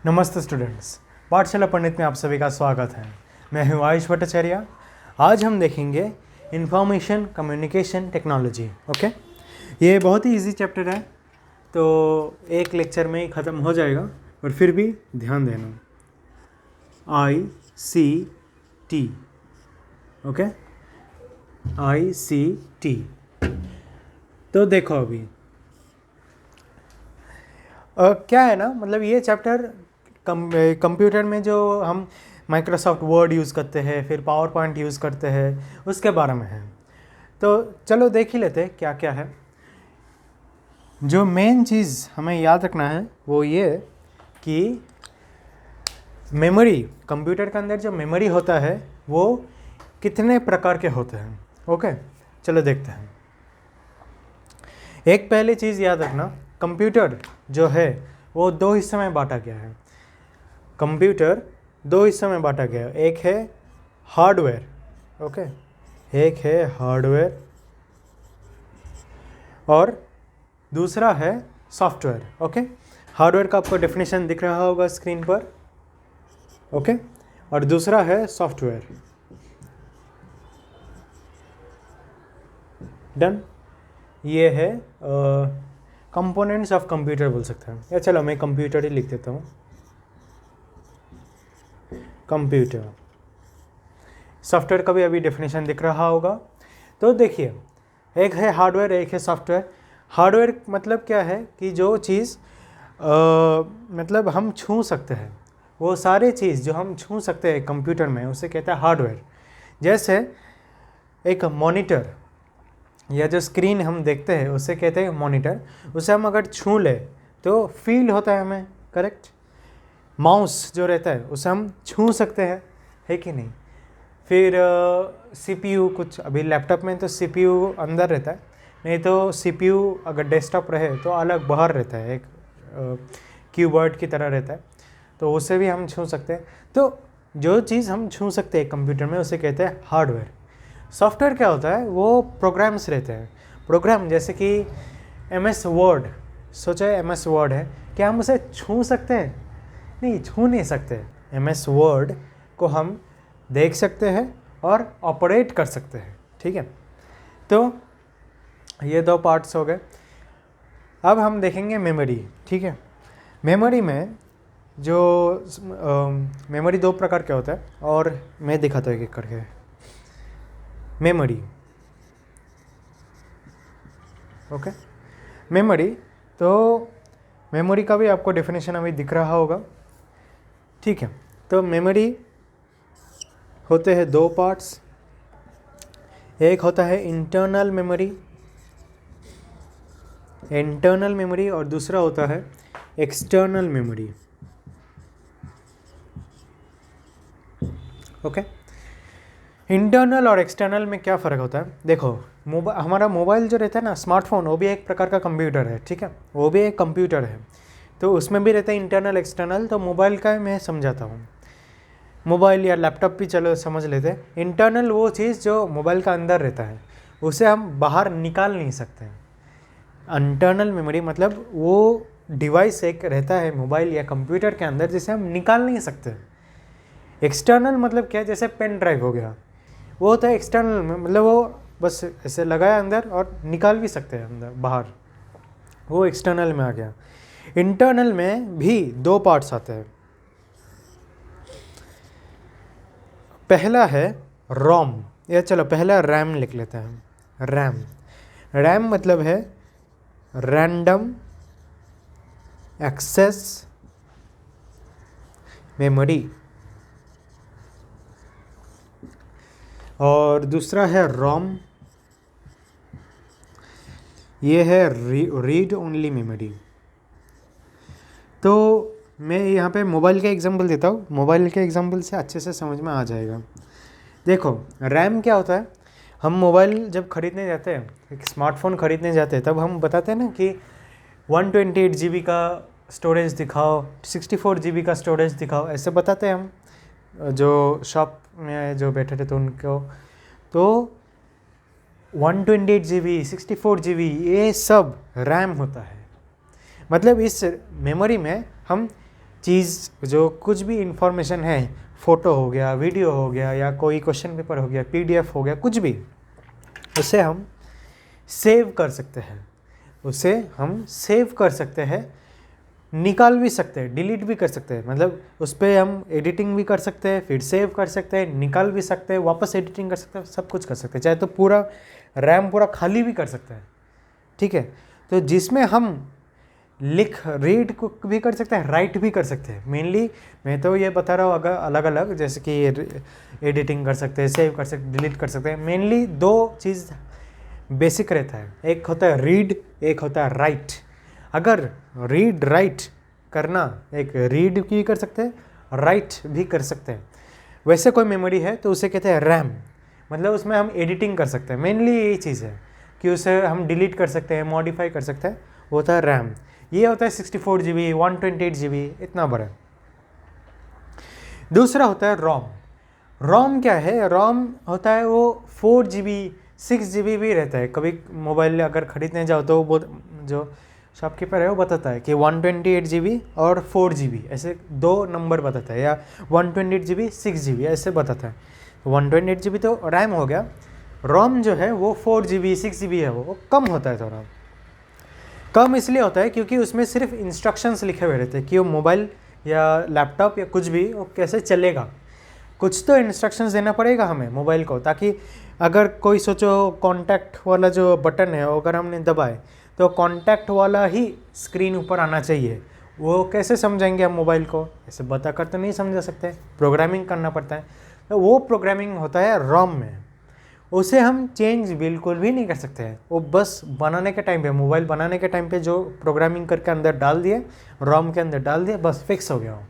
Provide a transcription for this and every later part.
नमस्ते स्टूडेंट्स, पाठशाला पंडित में आप सभी का स्वागत है। मैं हूँ आयुष भट्टाचार्य। आज हम देखेंगे इंफॉर्मेशन कम्युनिकेशन टेक्नोलॉजी। ओके, ये बहुत ही इजी चैप्टर है, तो एक लेक्चर में ही ख़त्म हो जाएगा, पर फिर भी ध्यान देना। ICT, okay, ICT। तो देखो अभी क्या है ना, मतलब ये चैप्टर कंप्यूटर में जो हम माइक्रोसॉफ्ट वर्ड यूज़ करते हैं, फिर पावर पॉइंट यूज़ करते हैं, उसके बारे में है। तो चलो देख ही लेते क्या क्या है। जो मेन चीज़ हमें याद रखना है वो ये कि मेमोरी, कंप्यूटर के अंदर जो मेमोरी होता है वो कितने प्रकार के होते हैं। ओके, चलो देखते हैं। एक पहली चीज़ याद रखना, कंप्यूटर जो है वो दो हिस्सों में बांटा गया है। कंप्यूटर दो हिस्सों में बांटा गया है। एक है हार्डवेयर, ओके, एक है हार्डवेयर और दूसरा है सॉफ्टवेयर। ओके, हार्डवेयर का आपको डेफिनेशन दिख रहा होगा स्क्रीन पर, ओके, और दूसरा है सॉफ्टवेयर। डन। ये है कंपोनेंट्स ऑफ कंप्यूटर बोल सकते हैं, या चलो मैं कंप्यूटर ही लिख देता हूँ। कंप्यूटर, सॉफ्टवेयर का भी अभी डेफिनेशन दिख रहा होगा। तो देखिए, एक है हार्डवेयर, एक है सॉफ्टवेयर। हार्डवेयर मतलब क्या है कि जो चीज़ मतलब हम छू सकते हैं, वो सारे चीज़ जो हम छू सकते हैं कंप्यूटर में, उसे कहते हैं हार्डवेयर। जैसे एक मॉनिटर या जो स्क्रीन हम देखते हैं उसे कहते हैं मॉनिटर। उसे हम अगर छू ले तो फील होता है हमें, करेक्ट। माउस जो रहता है उसे हम छू सकते हैं, है कि नहीं। फिर CPU, कुछ अभी लैपटॉप में तो CPU अंदर रहता है, नहीं तो CPU अगर डेस्कटॉप रहे तो अलग बाहर रहता है, एक कीबोर्ड की तरह रहता है, तो उसे भी हम छू सकते हैं। तो जो चीज़ हम छू सकते हैं कंप्यूटर में उसे कहते हैं हार्डवेयर। सॉफ्टवेयर क्या होता है, वो प्रोग्राम्स रहते हैं। प्रोग्राम जैसे कि MS वर्ड, सोचो MS वर्ड है, क्या हम उसे छू सकते हैं? नहीं, छू नहीं सकते। MS वर्ड को हम देख सकते हैं और ऑपरेट कर सकते हैं, ठीक है। तो ये दो पार्ट्स हो गए। अब हम देखेंगे मेमोरी, ठीक है। मेमोरी में जो मेमोरी दो प्रकार के होता है, और मैं दिखाता हूँ एक एक करके। Memory, okay, memory. तो मेमोरी का भी आपको डेफिनेशन अभी दिख रहा होगा, ठीक है। तो मेमोरी होते हैं दो पार्ट्स, एक होता है इंटरनल मेमोरी, इंटरनल मेमोरी, और दूसरा होता है एक्सटर्नल मेमोरी, ओके। इंटरनल और एक्सटर्नल में क्या फ़र्क होता है, देखो। हमारा मोबाइल जो रहता है ना, स्मार्टफोन, वो भी एक प्रकार का कंप्यूटर है, ठीक है, वो भी एक कंप्यूटर है। तो उसमें भी रहता है इंटरनल एक्सटर्नल। तो मोबाइल का मैं समझाता हूँ, मोबाइल या लैपटॉप भी चलो समझ लेते हैं। इंटरनल वो चीज़ जो मोबाइल का अंदर रहता है, उसे हम बाहर निकाल नहीं सकते। इंटरनल मेमोरी मतलब वो डिवाइस एक रहता है मोबाइल या कंप्यूटर के अंदर जिसे हम निकाल नहीं सकते। एक्सटर्नल मतलब क्या है, जैसे पेन ड्राइव हो गया, वो होता है एक्सटर्नल में, मतलब वो बस ऐसे लगाया अंदर और निकाल भी सकते हैं अंदर बाहर, वो एक्सटर्नल में आ गया। इंटरनल में भी दो पार्ट्स आते हैं। पहला है रोम, या चलो पहला रैम लिख लेते हैं। रैम, रैम मतलब है रैंडम एक्सेस मेमोरी, और दूसरा है रोम, ये है रीड ओनली मेमोरी। तो मैं यहाँ पे मोबाइल का एग्जांपल देता हूँ, मोबाइल के एग्जांपल से अच्छे से समझ में आ जाएगा। देखो, रैम क्या होता है, हम मोबाइल जब खरीदने जाते हैं, एक स्मार्टफोन खरीदने जाते हैं, तब हम बताते हैं ना कि 128 GB का स्टोरेज दिखाओ, 64 GB का स्टोरेज दिखाओ, ऐसे बताते हैं हम जो शॉप में जो बैठे थे तो उनको। तो 128 GB, 64 GB, ये सब रैम होता है। मतलब इस मेमोरी में हम चीज़, जो कुछ भी इंफॉर्मेशन है, फ़ोटो हो गया, वीडियो हो गया, या कोई क्वेश्चन पेपर हो गया, PDF हो गया, कुछ भी, उसे हम सेव कर सकते हैं, उसे हम सेव कर सकते हैं, निकाल भी सकते हैं, डिलीट भी कर सकते हैं। मतलब उस पर हम एडिटिंग भी कर सकते हैं, फिर सेव कर सकते हैं, निकाल भी सकते हैं, वापस एडिटिंग कर सकते हैं, सब कुछ कर सकते हैं। चाहे तो पूरा रैम पूरा खाली भी कर सकते हैं, ठीक है। तो जिसमें हम रीड को भी कर सकते हैं, राइट भी कर सकते हैं। मेनली मैं तो ये बता रहा हूँ, अगर अलग अलग, जैसे कि एडिटिंग कर सकते हैं, सेव कर सकते, डिलीट कर सकते हैं। मेनली 2 चीज़ बेसिक रहता है, एक होता है रीड, एक होता है राइट। अगर रीड राइट करना, एक रीड भी कर सकते हैं, राइट भी कर सकते हैं, वैसे कोई मेमोरी है तो उसे कहते हैं रैम। मतलब उसमें हम एडिटिंग कर सकते हैं। मेनली यही चीज़ है कि उसे हम डिलीट कर सकते हैं, मॉडिफाई कर सकते हैं, वो होता है रैम। ये होता है 64 GB, 128 GB, इतना बड़ा। दूसरा होता है रोम। रोम क्या है? रोम होता है वो 4 GB, 6 GB भी रहता है। कभी मोबाइल अगर खरीदने जाओ तो वो जो शॉपकीपर है वो बताता है कि 128 GB और 4 GB, ऐसे 2 नंबर बताता है, या 128 GB 6 GB ऐसे बताता है। 128 GB तो रैम हो गया। रोम जो है वो 4 GB 6 GB है, वो कम होता है थोड़ा। कम इसलिए होता है क्योंकि उसमें सिर्फ इंस्ट्रक्शंस लिखे हुए रहते हैं कि वो मोबाइल या लैपटॉप या कुछ भी वो कैसे चलेगा। कुछ तो इंस्ट्रक्शंस देना पड़ेगा हमें मोबाइल को, ताकि अगर कोई सोचो कॉन्टैक्ट वाला जो बटन है अगर हमने दबाए तो कॉन्टैक्ट वाला ही स्क्रीन ऊपर आना चाहिए। वो कैसे समझाएंगे हम मोबाइल को? ऐसे बता कर तो नहीं समझा सकते, प्रोग्रामिंग करना पड़ता है। तो वो प्रोग्रामिंग होता है रोम में। उसे हम चेंज बिल्कुल भी नहीं कर सकते हैं। वो बस बनाने के टाइम पे, मोबाइल बनाने के टाइम पे जो प्रोग्रामिंग करके अंदर डाल दिए, रोम के अंदर डाल दिए, बस फिक्स हो गया वो।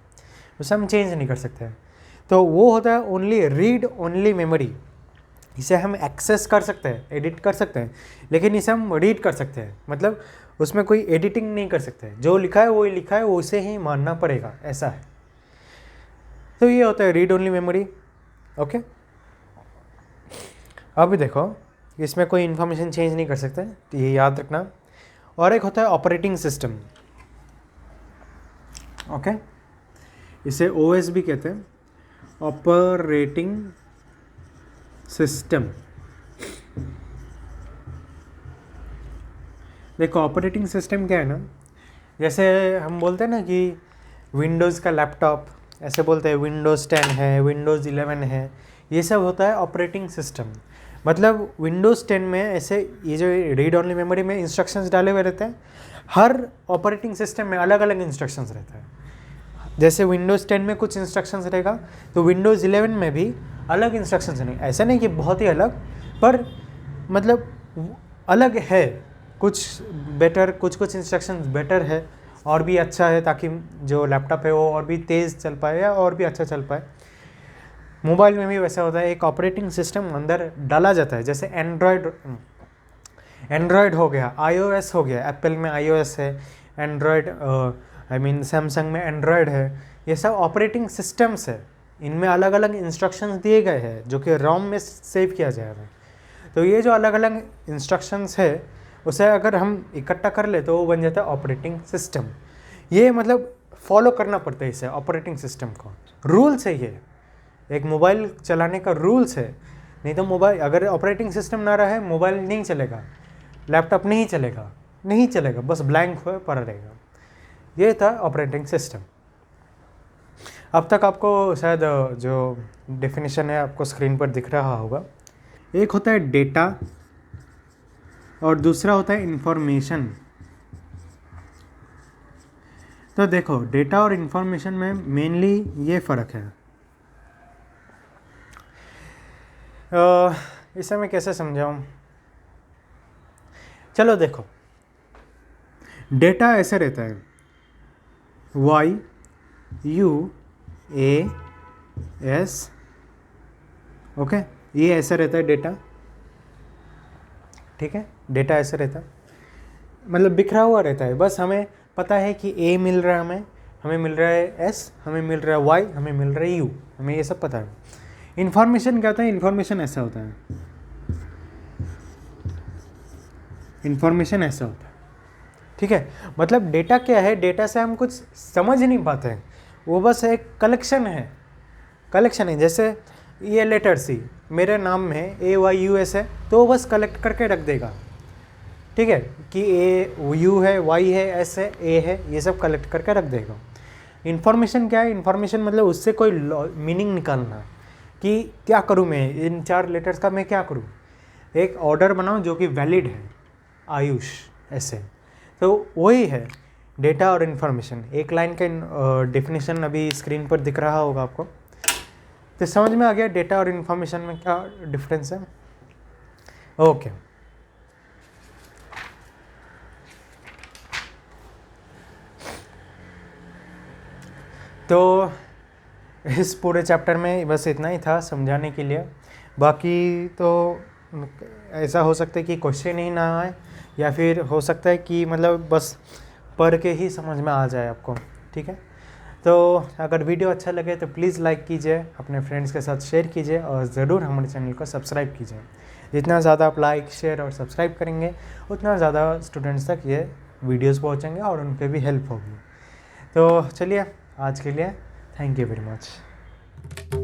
उसे हम चेंज नहीं कर सकते हैं। तो वो होता है ओनली रीड ओनली मेमोरी। इसे हम एक्सेस कर सकते हैं, एडिट कर सकते हैं, लेकिन इसे हम रीड कर सकते हैं। मतलब उसमें कोई एडिटिंग नहीं कर सकते। जो लिखा है वही लिखा है, वो उसे ही मानना पड़ेगा, ऐसा है। तो ये होता है रीड ओनली मेमोरी। ओके, अभी देखो इसमें कोई इन्फॉर्मेशन चेंज नहीं कर सकते, तो ये याद रखना। और एक होता है ऑपरेटिंग सिस्टम। ओके, इसे OS भी कहते हैं, ऑपरेटिंग सिस्टम। देखो ऑपरेटिंग सिस्टम क्या है ना, जैसे हम बोलते हैं ना कि विंडोज़ का लैपटॉप, ऐसे बोलते हैं विंडोज़ 10 है, विंडोज़ 11 है, ये सब होता है ऑपरेटिंग सिस्टम। मतलब विंडोज़ 10 में ऐसे ये जो रीड ओनली मेमोरी में इंस्ट्रक्शंस डाले हुए रहते हैं, हर ऑपरेटिंग सिस्टम में अलग अलग इंस्ट्रक्शंस रहता है। जैसे विंडोज़ 10 में कुछ इंस्ट्रक्शंस रहेगा तो विंडोज़ 11 में भी अलग इंस्ट्रक्शंस नहीं, ऐसा नहीं कि बहुत ही अलग, पर मतलब अलग है। कुछ बेटर, कुछ इंस्ट्रक्शंस बेटर है और भी अच्छा है, ताकि जो लैपटॉप है वो और भी तेज़ चल पाए या और भी अच्छा चल पाए। मोबाइल में भी वैसा होता है, एक ऑपरेटिंग सिस्टम अंदर डाला जाता है। जैसे एंड्रॉयड हो गया, iOS हो गया, एप्पल में iOS है, एंड्रॉयड सैमसंग में एंड्रॉयड है। ये सब ऑपरेटिंग सिस्टम्स है। इनमें अलग अलग इंस्ट्रक्शंस दिए गए हैं जो कि रोम में सेव किया जाएगा। तो ये जो अलग अलग इंस्ट्रक्शंस है उसे अगर हम इकट्ठा कर ले तो वो बन जाता है ऑपरेटिंग सिस्टम। ये मतलब फॉलो करना पड़ता है इसे, ऑपरेटिंग सिस्टम को। रूल्स है ये, एक मोबाइल चलाने का रूल्स है। नहीं तो मोबाइल अगर ऑपरेटिंग सिस्टम ना रहे, मोबाइल नहीं चलेगा, लैपटॉप नहीं चलेगा, नहीं चलेगा, बस ब्लैंक हुए पड़ा रहेगा। ये था ऑपरेटिंग सिस्टम। अब तक आपको शायद जो डेफिनेशन है आपको स्क्रीन पर दिख रहा होगा। एक होता है डेटा और दूसरा होता है इंफॉर्मेशन। तो देखो डेटा और इंफॉर्मेशन में मेनली ये फ़र्क है। इसे मैं कैसे समझाऊं? चलो देखो, डेटा ऐसे रहता है YUAS, ओके, ये ऐसा रहता है डेटा, ठीक है। डेटा ऐसे रहता है, मतलब बिखरा हुआ रहता है। बस हमें पता है कि A मिल रहा है, हमें मिल रहा है S, हमें मिल रहा है Y, हमें मिल रहा है U, हमें ये सब पता है। इन्फॉर्मेशन क्या होता है? इन्फॉर्मेशन ऐसा होता है, इन्फॉर्मेशन ऐसा होता है, ठीक है। मतलब डेटा क्या है? डेटा से हम कुछ समझ नहीं पाते हैं, वो बस एक कलेक्शन है। जैसे ये लेटर सी मेरे नाम में AYUS है, तो वो बस कलेक्ट करके रख देगा, ठीक है, कि U है, Y है, S है, A है, ये सब कलेक्ट करके रख देगा। इन्फॉर्मेशन क्या है? इन्फॉर्मेशन मतलब उससे कोई मीनिंग निकालना कि क्या करूँ मैं, इन 4 लेटर्स का मैं क्या करूँ, एक ऑर्डर बनाऊँ जो कि वैलिड है, आयुष ऐसे। तो वही है डेटा और इन्फॉर्मेशन। एक लाइन का डेफिनेशन अभी स्क्रीन पर दिख रहा होगा आपको, तो समझ में आ गया डेटा और इन्फॉर्मेशन में क्या डिफरेंस है। ओके, तो इस पूरे चैप्टर में बस इतना ही था समझाने के लिए। बाकी तो ऐसा हो सकता है कि क्वेश्चन ही ना आए, या फिर हो सकता है कि मतलब बस पढ़ के ही समझ में आ जाए आपको, ठीक है। तो अगर वीडियो अच्छा लगे तो प्लीज़ लाइक कीजिए, अपने फ्रेंड्स के साथ शेयर कीजिए, और ज़रूर हमारे चैनल को सब्सक्राइब कीजिए। जितना ज़्यादा आप लाइक, शेयर और सब्सक्राइब करेंगे, उतना ज़्यादा स्टूडेंट्स तक ये वीडियोस पहुंचेंगे और उनके भी हेल्प होगी। तो चलिए, आज के लिए थैंक यू वेरी मच।